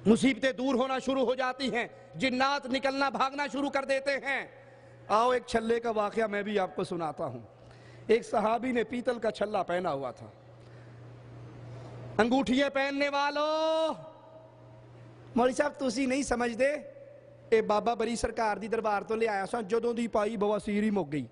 مصیبتیں دور ہونا شروع ہو جاتی ہیں، جنات نکلنا بھاگنا شروع کر دیتے ہیں۔ آؤ ایک چھلے کا واقعہ میں بھی آپ کو سناتا ہوں۔ ایک صحابی نے پیتل کا چھلا پہنا ہوا تھا۔ انگوٹھیاں پہننے والوں، مولوی صاحب تسی نہیں سمجھ دے، اے بابا بری سرکار دی دربار تو لے آیا سا، جدوں دی پائی بواسیر ہی مک گئی۔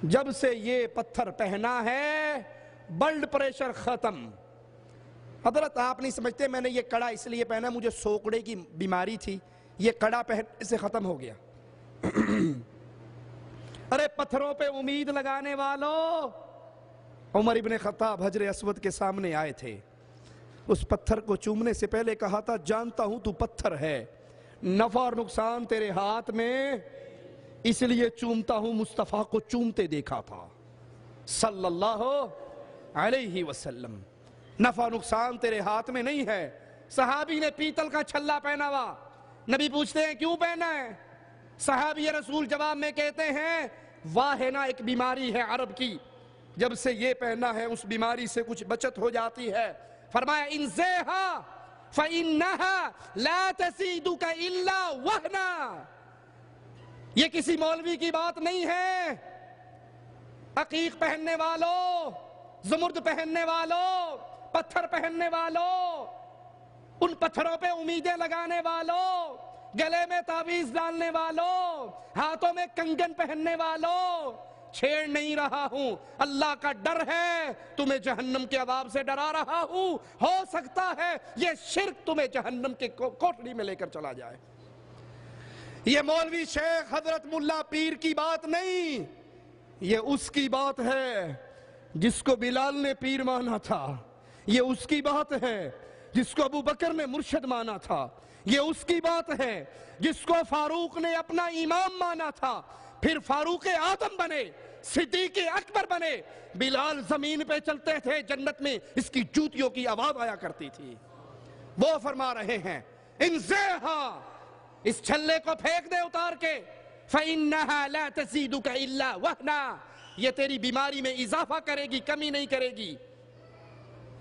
جب سے یہ پتھر پہنا ہے بلڈ پریشر ختم۔ حضرت آپ نہیں سمجھتے، میں نے یہ کڑا اس لیے پہنا، مجھے سوکڑے کی بیماری تھی، یہ کڑا پہننے سے ختم ہو گیا۔ ارے پتھروں پہ امید لگانے والوں، عمر ابن خطاب حجر اسود کے سامنے آئے تھے، اس پتھر کو چومنے سے پہلے کہا تھا جانتا ہوں تو پتھر ہے، نفع اور نقصان تیرے ہاتھ میں، اس لیے چومتا ہوں، مصطفیٰ کو چومتے دیکھا تھا صلی اللہ علیہ وسلم، نفع نقصان تیرے ہاتھ میں نہیں ہے۔ صحابی نے پیتل کا چھلا پہنا ہوا، نبی پوچھتے ہیں کیوں پہنا ہے؟ صحابی رسول جواب میں کہتے ہیں واہنا ایک بیماری ہے عرب کی، جب سے یہ پہنا ہے اس بیماری سے کچھ بچت ہو جاتی ہے۔ فرمایا انزیہا فإنہا لا تزیدک الا وہنا، یہ کسی مولوی کی بات نہیں ہے۔ عقیق پہننے والوں، زمرد پہننے والوں، پتھر پہننے والوں، ان پتھروں پہ امیدیں لگانے والوں، گلے میں تعویذ ڈالنے والوں، ہاتھوں میں کنگن پہننے والوں، چھیڑ نہیں رہا ہوں، اللہ کا ڈر ہے، تمہیں جہنم کے عذاب سے ڈرا رہا ہوں، ہو سکتا ہے یہ شرک تمہیں جہنم کے کوٹڑی میں لے کر چلا جائے۔ یہ مولوی شیخ حضرت ملا پیر کی بات نہیں، یہ اس کی بات ہے جس کو بلال نے پیر مانا تھا، یہ اس کی بات ہے جس کو ابو بکر نے مرشد مانا تھا، یہ اس کی بات ہے جس کو فاروق نے اپنا امام مانا تھا، پھر فاروق اعظم بنے، صدیق اکبر بنے، بلال زمین پہ چلتے تھے جنت میں اس کی جوتیوں کی آواز آیا کرتی تھی۔ وہ فرما رہے ہیں انزیہا، اس چھلے کو پھینک دے اتار کے، فَإِنَّهَا لَا تَزِيدُكَ إِلَّا وَهْنًا، یہ تیری بیماری میں اضافہ کرے گی، کمی نہیں کرے گی۔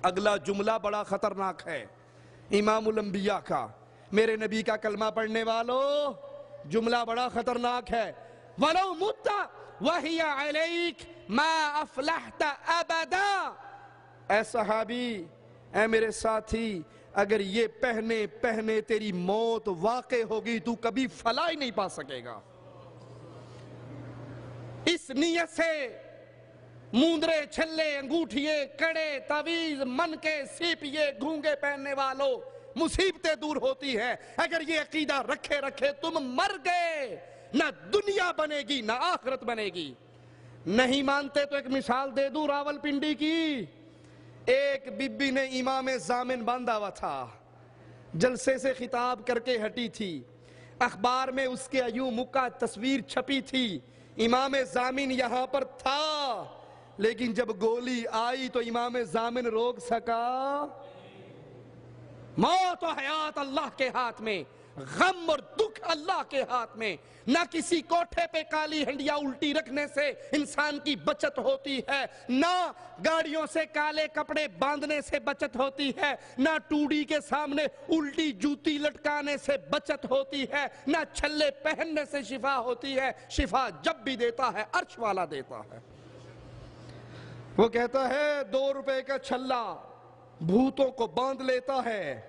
اگلا جملہ بڑا خطرناک ہے امام الانبیاء کا، میرے نبی کا کلمہ پڑھنے والوں، جملہ بڑا خطرناک ہے، وَلَوْ مُتَّ وَهِيَ عَلَيْكَ مَا أَفْلَحْتَ أَبَدًا، اے صحابی، اے میرے ساتھی، اگر یہ پہنے پہنے تیری موت واقع ہوگی تو کبھی فلاح ہی نہیں پا سکے گا۔ اس نیت سے موندرے، چھلے، انگوٹھیے، کڑے، تعویذ، منکے، سیپیے، گھونگے پہننے والوں، مصیبتیں دور ہوتی ہیں اگر یہ عقیدہ رکھے رکھے تم مر گئے، نہ دنیا بنے گی نہ آخرت بنے گی۔ نہیں مانتے تو ایک مثال دے دوں راول پنڈی کی، ایک بی بی نے امام زامن باندھا ہوا تھا، جلسے سے خطاب کر کے ہٹی تھی، اخبار میں اس کے ایوں مکہ تصویر چھپی تھی، امام زامن یہاں پر تھا، لیکن جب گولی آئی تو امام زامن روک سکا؟ موت و حیات اللہ کے ہاتھ میں، غم اور دکھ اللہ کے ہاتھ میں، نہ کسی کوٹھے پہ کالی ہنڈیا الٹی رکھنے سے انسان کی بچت ہوتی ہے، نہ گاڑیوں سے کالے کپڑے باندھنے سے بچت ہوتی ہے، نہ ٹوڑی کے سامنے الٹی جوتی لٹکانے سے بچت ہوتی ہے، نہ چھلے پہننے سے شفا ہوتی ہے۔ شفا جب بھی دیتا ہے عرش والا دیتا ہے۔ وہ کہتا ہے 2 روپے کا چھلا بھوتوں کو باندھ لیتا ہے،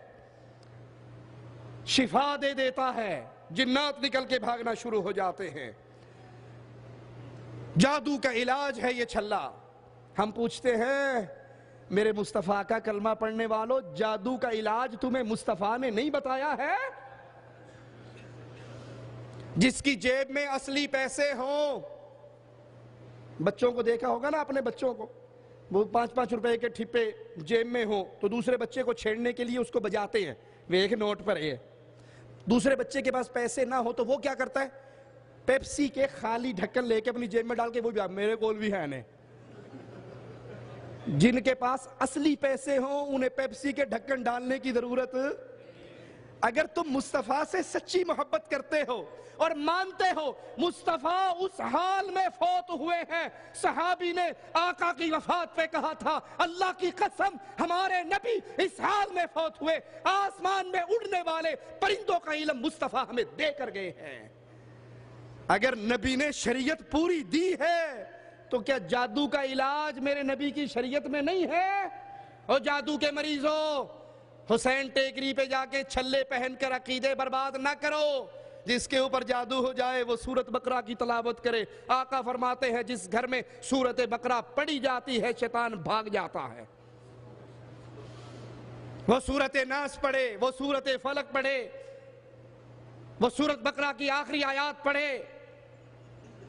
شفا دے دیتا ہے، جنات نکل کے بھاگنا شروع ہو جاتے ہیں۔ جادو کا علاج ہے یہ چھلا۔ ہم پوچھتے ہیں میرے مصطفیٰ کا کلمہ پڑھنے والوں، جادو کا علاج تمہیں مصطفیٰ نے نہیں بتایا ہے؟ جس کی جیب میں اصلی پیسے ہوں، بچوں کو دیکھا ہوگا نا اپنے بچوں کو، وہ 5-5 روپے کے ٹھپے جیب میں ہوں تو دوسرے بچے کو چھیڑنے کے لیے اس کو بجاتے ہیں، وہ ایک نوٹ پر ہے۔ دوسرے بچے کے پاس پیسے نہ ہو تو وہ کیا کرتا ہے؟ پیپسی کے خالی ڈھکن لے کے اپنی جیب میں ڈال کے وہ بھی میرے کول بھی ہے نے۔ جن کے پاس اصلی پیسے ہوں انہیں پیپسی کے ڈھکن ڈالنے کی ضرورت اگر تم مصطفیٰ سے سچی محبت کرتے ہو اور مانتے ہو مصطفیٰ اس حال میں فوت ہوئے ہیں، صحابی نے آقا کی وفات پہ کہا تھا اللہ کی قسم ہمارے نبی اس حال میں فوت ہوئے، آسمان میں اڑنے والے پرندوں کا علم مصطفیٰ ہمیں دے کر گئے ہیں۔ اگر نبی نے شریعت پوری دی ہے تو کیا جادو کا علاج میرے نبی کی شریعت میں نہیں ہے؟ اور جادو کے مریضوں، حسین ٹیکری پہ جا کے چھلے پہن کر عقیدے برباد نہ کرو۔ جس کے اوپر جادو ہو جائے وہ سورت بقرہ کی تلاوت کرے۔ آقا فرماتے ہیں جس گھر میں سورت بقرہ پڑھی جاتی ہے شیطان بھاگ جاتا ہے۔ وہ سورت ناس پڑھے، وہ سورت فلق پڑھے، وہ سورت بقرہ کی آخری آیات پڑھے۔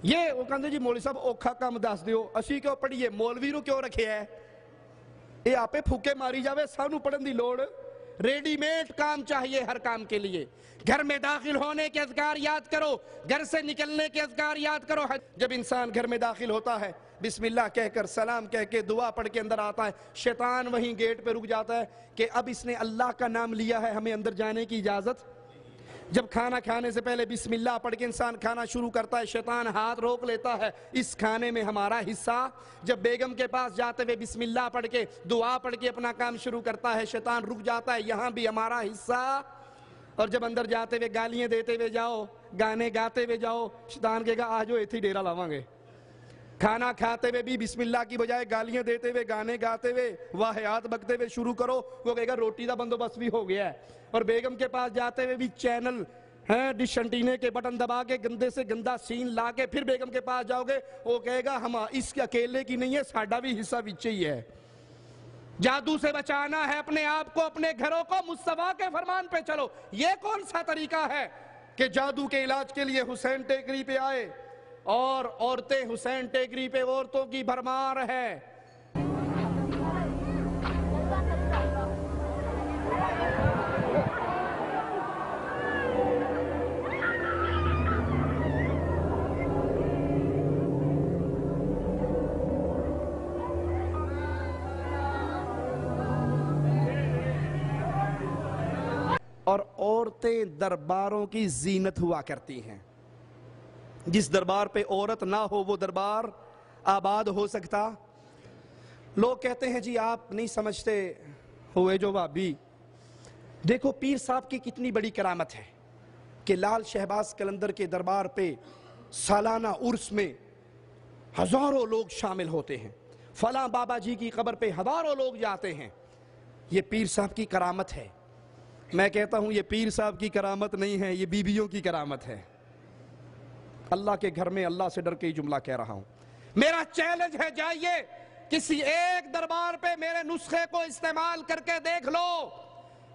یہ وہ کہتے جی مولوی صاحب اوکھا کام دس دیو، اسی کیوں پڑھیے، مولوی نو کیوں رکھے ہے؟ یہ آپے پھوکے ماری جاوے، سانو پڑھن دی لوڑ؟ ریڈی میڈ کام چاہیے ہر کام کے لیے۔ گھر میں داخل ہونے کے اذکار یاد کرو، گھر سے نکلنے کے اذکار یاد کرو۔ جب انسان گھر میں داخل ہوتا ہے بسم اللہ کہہ کر سلام کہہ کے دعا پڑھ کے اندر آتا ہے، شیطان وہیں گیٹ پہ رک جاتا ہے کہ اب اس نے اللہ کا نام لیا ہے، ہمیں اندر جانے کی اجازت۔ جب کھانا کھانے سے پہلے بسم اللہ پڑھ کے انسان کھانا شروع کرتا ہے شیطان ہاتھ روک لیتا ہے، اس کھانے میں ہمارا حصہ۔ جب بیگم کے پاس جاتے ہوئے بسم اللہ پڑھ کے دعا پڑھ کے اپنا کام شروع کرتا ہے شیطان رک جاتا ہے، یہاں بھی ہمارا حصہ۔ اور جب اندر جاتے ہوئے گالیاں دیتے ہوئے جاؤ، گانے گاتے ہوئے جاؤ، شیطان کہے گا آجو ایتھی ڈیرا لاواں گے۔ کھانا کھاتے ہوئے بھی بسم اللہ کی بجائے گالیاں دیتے ہوئے گانے گاتے ہوئے واہیات بکتے ہوئے شروع کرو، وہ کہے گا روٹی دا بندوبست بھی ہو گیا ہے۔ اور بیگم کے پاس جاتے ہوئے بھی چینل ڈش انٹینے کے بٹن دبا کے گندے سے گندا سین لا کے پھر بیگم کے پاس جاؤ گے، وہ کہے گا ہم اس کے اکیلے کی نہیں ہے، ساڈا بھی حصہ وچ ہی ہے۔ جادو سے بچانا ہے اپنے آپ کو، اپنے گھروں کو، مصطفیٰ کے فرمان پہ چلو۔ یہ کون سا طریقہ ہے کہ جادو کے علاج کے لیے حسین ٹیکری پہ آئے اور عورتیں حسین ٹیکری پہ عورتوں کی بھرمار ہے۔ اور عورتیں درباروں کی زینت ہوا کرتی ہیں۔ جس دربار پہ عورت نہ ہو وہ دربار آباد ہو سکتا؟ لوگ کہتے ہیں جی آپ نہیں سمجھتے ہوئے جو وہابی۔ دیکھو پیر صاحب کی کتنی بڑی کرامت ہے کہ لال شہباز قلندر کے دربار پہ سالانہ عرس میں ہزاروں لوگ شامل ہوتے ہیں، فلاں بابا جی کی قبر پہ ہزاروں لوگ جاتے ہیں۔ یہ پیر صاحب کی کرامت ہے۔ میں کہتا ہوں یہ پیر صاحب کی کرامت نہیں ہے، یہ بیویوں کی کرامت ہے۔ اللہ کے گھر میں اللہ سے ڈر کے ہی جملہ کہہ رہا ہوں۔ میرا چیلنج ہے جائیے کسی ایک دربار پہ میرے نسخے کو استعمال کر کے دیکھ لو،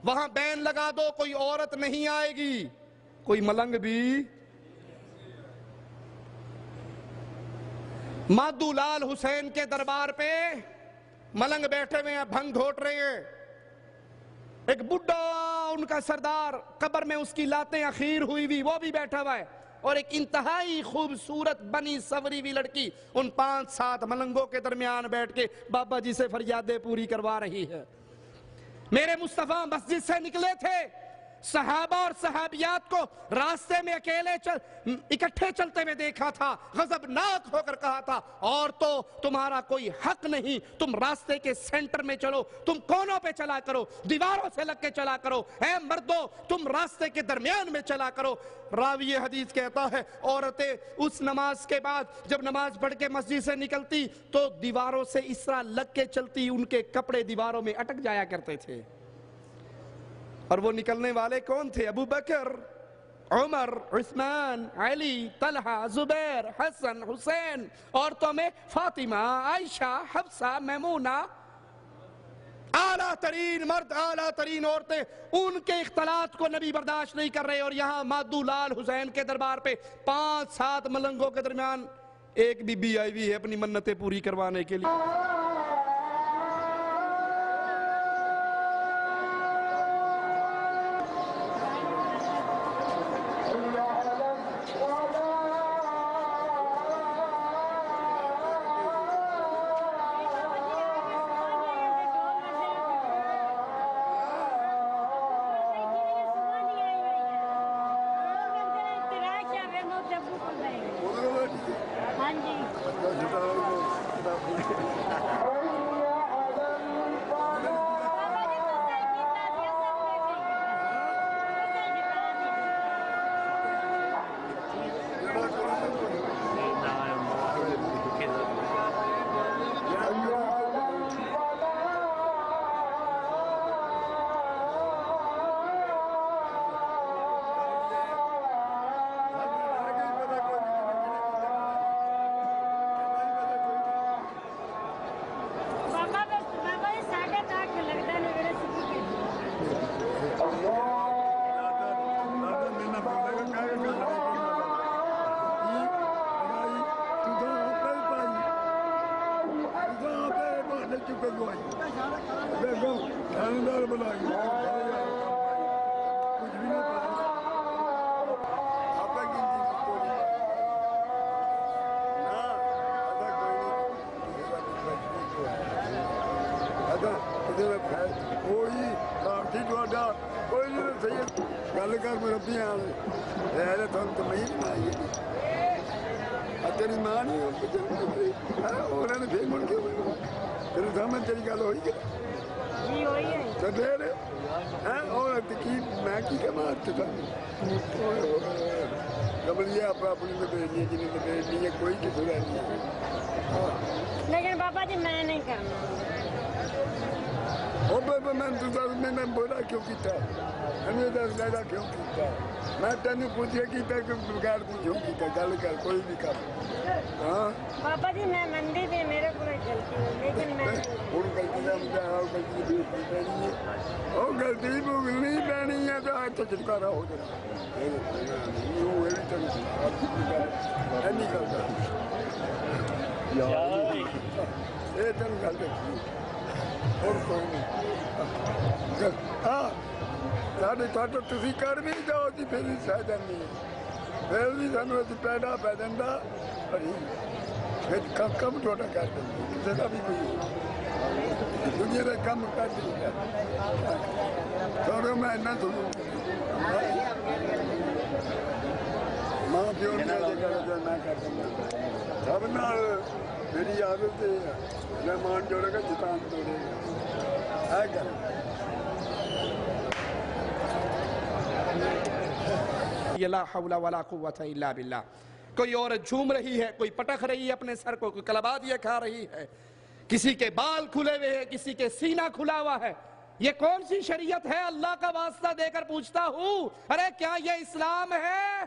وہاں بین لگا دو کوئی عورت نہیں آئے گی، کوئی ملنگ بھی۔ مادو لال حسین کے دربار پہ ملنگ بیٹھے ہوئے ہیں، بھنگ گھوٹ رہے ہیں۔ ایک بڈھا ان کا سردار، قبر میں اس کی لاتیں اخیر ہوئی ہوئی، وہ بھی بیٹھا ہوا ہے، اور ایک انتہائی خوبصورت بنی سوری ہوئی لڑکی ان 5-7 ملنگوں کے درمیان بیٹھ کے بابا جی سے فریادیں پوری کروا رہی ہے۔ میرے مصطفیٰ مسجد سے نکلے تھے، صحابہ اور صحابیات کو راستے میں اکیلے اکٹھے چلتے میں دیکھا تھا، غضبناک ہو کر کہا تھا اور تو تمہارا کوئی حق نہیں، تم راستے کے سینٹر میں چلو، تم کونوں پہ چلا کرو، دیواروں سے لگ کے چلا کرو، اے مردو تم راستے کے درمیان میں چلا کرو۔ راوی حدیث کہتا ہے عورتیں اس نماز کے بعد جب نماز پڑھ کے مسجد سے نکلتی تو دیواروں سے اس طرح لگ کے چلتی، ان کے کپڑے دیواروں میں اٹک جایا کرتے تھے۔ اور وہ نکلنے والے کون تھے؟ ابو بکر، عمر، عثمان، علی، طلحہ، زبیر، حسن، حسین، عورتوں میں فاطمہ، عائشہ، حفصہ، میمونہ، اعلیٰ ترین مرد، اعلیٰ ترین عورتیں، ان کے اختلاط کو نبی برداشت نہیں کر رہے، اور یہاں مادو لال حسین کے دربار پہ 5-7 ملنگوں کے درمیان ایک بی بی آئی ہوئی ہے اپنی منتیں پوری کروانے کے لیے۔ گل کر مربی تھوڑا تمیز نہ آئی تیری ماں نہیں انہوں نے پھر مڑ کے تیرے سامنے تیری گل ہوئی کہ تو پھر میں کی کہ مارتے تھا قبلیہ آپ اپنی نبیڑنی ہے جنہیں نبیڑنی ہے کوئی کسی رہنی ہے لیکن بابا جی میں نہیں کرنا میں بولا کیوں کیتا میں دس لینا کیوں کیتا میں تینوں پوچھے کیتا کہ بغیر پوچھوں کیتا گل کر کوئی بھی کر ہاں بابا جی میں مندی بھی میرے کو غلطی ہوئی لیکن میں ہوں غلطی کا مجھے غلطی بھیجنی پینی ہے وہ غلطی بھگنی پینی ہے تو آج تو چھٹکارا ہو جائے یہ تین گل دیکھی اور کوئی نہیں ہاں تھی کر بھی جاؤ جی پھر بھی سہ جانی ہے پھر بھی سانو پیڑا پی جاتا پھر کم تھوڑا کر دیں کسی کا بھی کوئی دنیا کا کم کر دیں چھوڑو میں ایسا سنوں ماں پیو نے میں کر دوں سب نال میری عادت ہے مہمان جوڑے گا شیطان توڑے گا ہے گل لا حول ولا قوت الا باللہ کوئی عورت جھوم رہی ہے کوئی پٹک رہی ہے اپنے سر کو کوئی کلبادیاں کھا رہی ہے کسی کے بال کھلے ہوئے ہیں کسی کے سینہ کھلا ہوا ہے یہ کون سی شریعت ہے اللہ کا واسطہ دے کر پوچھتا ہوں ارے کیا یہ اسلام ہے